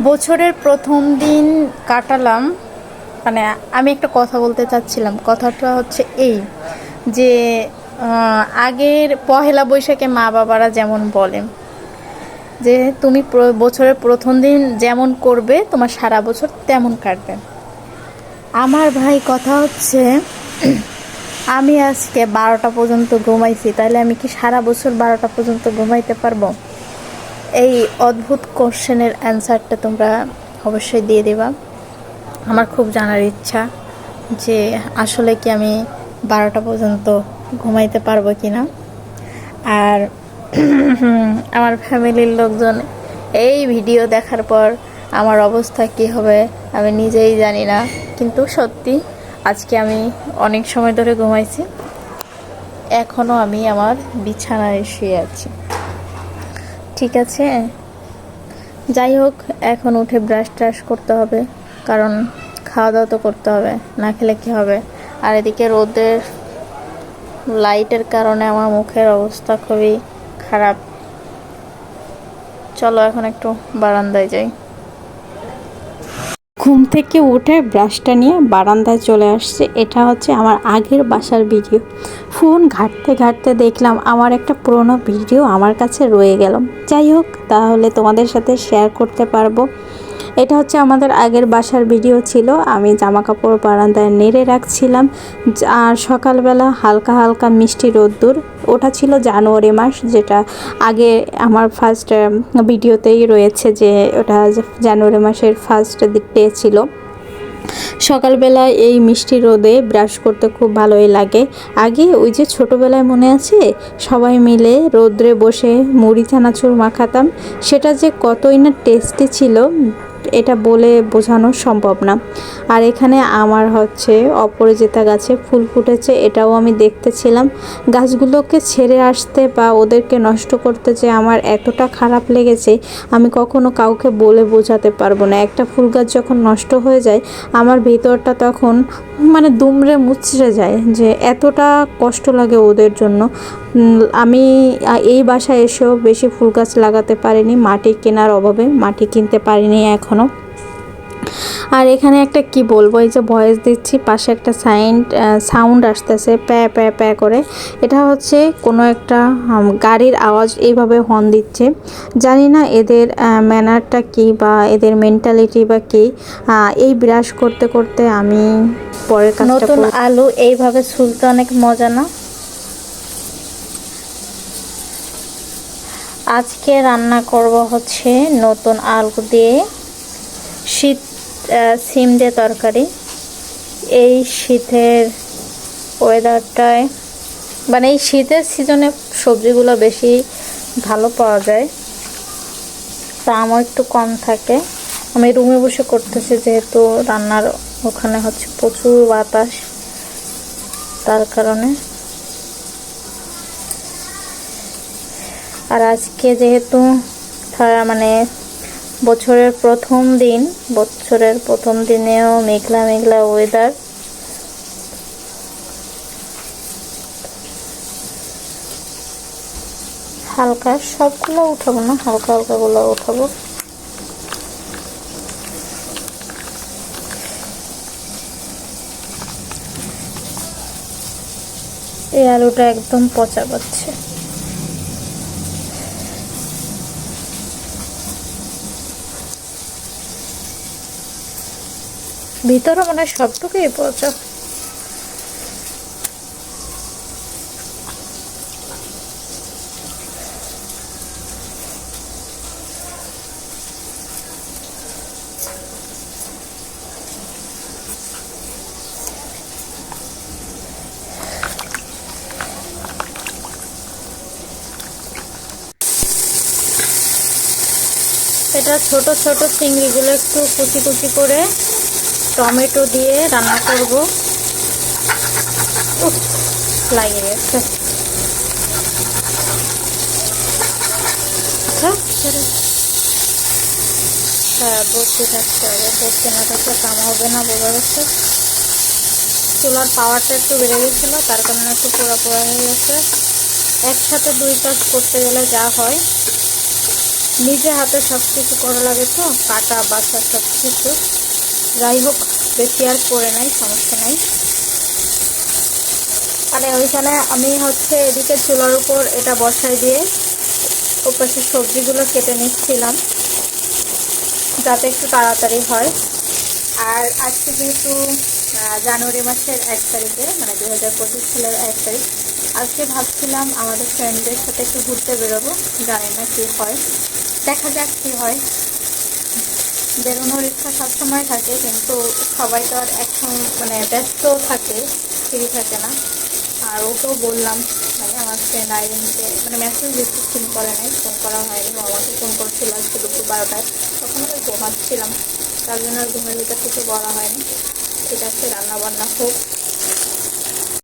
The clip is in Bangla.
বছরের প্রথম দিন কাটালাম। মানে আমি একটা কথা বলতে চাচ্ছিলাম, কথাটা হচ্ছে এই যে আগের পহেলা বৈশাখে মা বাবারা যেমন বলেন যে তুমি বছরের প্রথম দিন যেমন করবে তোমার সারা বছর তেমন কাটবে। আমার ভাই কথা হচ্ছে আমি আজকে 12টা পর্যন্ত ঘুমাইছি, তাহলে আমি কি সারা বছর 12টা পর্যন্ত ঘুমাইতে পারবো? এই অদ্ভুত কোশ্চেনের অ্যান্সারটা তোমরা অবশ্যই দিয়ে দেবা। আমার খুব জানার ইচ্ছা যে আসলে কি আমি 12টা পর্যন্ত ঘুমাইতে পারবো কি না। আর আমার ফ্যামিলির লোকজন এই ভিডিও দেখার পর আমার অবস্থা কী হবে আমি নিজেই জানি না, কিন্তু সত্যি আজকে আমি অনেক সময় ধরে ঘুমাইছি, এখনও আমি আমার বিছানায় শুয়ে আছি। ঠিক আছে, যাই হোক, এখন উঠে ব্রাশ ট্রাশ করতে হবে, কারণ খাওয়া দাওয়া তো করতে হবে, না খেলে কী হবে। আর এদিকে রোদের লাইটের কারণে আমার মুখের অবস্থা খুবই খারাপ। চলো এখন একটু বারান্দায় যাই। ঘুম থেকে উঠে ব্রাশটা নিয়ে বারান্দায় চলে আসছে। এটা হচ্ছে আমার আগের বাসার ভিডিও। ফোন ঘাঁটতে ঘাঁটতে দেখলাম আমার একটা পুরনো ভিডিও আমার কাছে রয়ে গেল। যাই হোক, তাহলে তোমাদের সাথে শেয়ার করতে পারবো। এটা হচ্ছে আমাদের আগের বাসার ভিডিও ছিল। আমি জামা কাপড় বারান্দায় নেড়ে রাখছিলাম, আর সকালবেলা হালকা হালকা মিষ্টি রোদ্দুর। ওটা ছিল জানুয়ারি মাস, যেটা আগে আমার ফার্স্ট ভিডিওতেই রয়েছে যে ওটা জানুয়ারি মাসের ফার্স্ট ডে ছিল। সকালবেলা এই মিষ্টি রোদে ব্রাশ করতে খুব ভালোই লাগে। আগে ওই যে ছোটোবেলায় মনে আছে সবাই মিলে রোদ্রে বসে মুড়ি চানাচুর মাখাতাম, সেটা যে কতই না টেস্টি ছিল এটা বলে বোঝানো সম্ভব না। আর এখানে আমার হচ্ছে অপরাজিতা গাছে ফুল ফুটেছে, এটাও আমি দেখতেছিলাম। গাছগুলোকে ছেড়ে আসতে বা ওদেরকে নষ্ট করতে যে আমার এতটা খারাপ লেগেছে আমি কখনো কাউকে বলে বোঝাতে পারবো না। একটা ফুল গাছ যখন নষ্ট হয়ে যায় আমার ভিতরটা তখন মানে দুমড়ে মুচড়ে যায়, যে এতটা কষ্ট লাগে ওদের জন্য। আমি এই বাসায় এসেও বেশি ফুল গাছ লাগাতে পারিনি, মাটি কেনার অভাবে মাটি কিনতে পারিনি এখনও। আর এখানে একটা কি বলবো, এই যে ভয়েস দিচ্ছি পাশে একটা সাউন্ড আসতেছে প্যা প্যা প্যা করে। এটা হচ্ছে কোনো একটা গাড়ির আওয়াজ এইভাবে হর্ন দিচ্ছে। জানি না এদের ম্যানারটা কি বা এদের মেন্টালিটি বা কি। এই ব্রাশ করতে করতে আমি পরের কাজটা নতুন আলু এইভাবে ছুলতে অনেক মজা না? আজকে রান্না করব হচ্ছে নতুন আলু দিয়ে শীত সিম দিয়ে তরকারি। এই শীতের ওয়েদারটায় মানে এই শীতের সিজনে সবজিগুলো বেশি ভালো পাওয়া যায়, দামও একটু কম থাকে। আমি রুমে বসে করতেছি যেহেতু রান্নার ওখানে হচ্ছে প্রচুর বাতাস, তার কারণে। আর আজকে যেহেতু মানে বছরের প্রথম দিনেও মেঘলা মেঘলা ওয়েদার। হালকা সবগুলো উঠাবো না, হালকা হালকাগুলো উঠাবো। এই আলুটা একদম পচা পাচ্ছে। ভিতরে মনে হয় সবটুকুই পচা। এটা ছোট ছোট চিংড়িগুলো একটু কুচি কুচি করে টমেটো দিয়ে রান্না করব। লাগে গেছে। হ্যাঁ, ভর্তি থাকতে হবে, ভর্তি না থাকলে কাম হবে না, বোঝা গেছে। চুলার পাওয়ারটা একটু বেড়ে গেছিল, তার কারণে একটু পোড়া পোড়া হয়ে গেছে। একসাথে দুই কাজ করতে গেলে যা হয়। নিজে হাতে সব কিছু করা লাগে তো, কাটা বাছা সব কিছু। যাই হোক, বেশি আর করে নাই, সমস্যা নাই। মানে ওইখানে আমি হচ্ছে এদিকে চুলার উপর এটা বসাই দিয়ে ওপাশে সবজিগুলো কেটে নিচ্ছিলাম যাতে একটু তাড়াতাড়ি হয়। আর আজকে যেহেতু জানুয়ারি মাসের 1 তারিখে, মানে 2025 সালের 1 তারিখ, আজকে ভাবছিলাম আমাদের ফ্রেন্ডদের সাথে একটু ঘুরতে বেরোবো। জানি না কি হয়, দেখা যাক কি হয়। বেরোনোর ইচ্ছা সবসময় থাকে, কিন্তু সবাই তো আর এখন মানে ব্যস্ত থাকে, ফ্রি থাকে না। আর ওকেও বললাম, মানে আমার ফ্রেন্ড আইরিনকে মানে মেসেজ দিচ্ছি, ফোন করে নাই, ফোন করা হয়নি। ও আমাকে ফোন করছিল আজকে দুপুর 12টায়, তখন আমি ঘুমাচ্ছিলাম, তার জন্য আর ঘুমের ভিতর থেকে বলা হয়নি। ঠিক আছে, রান্না বান্না হোক,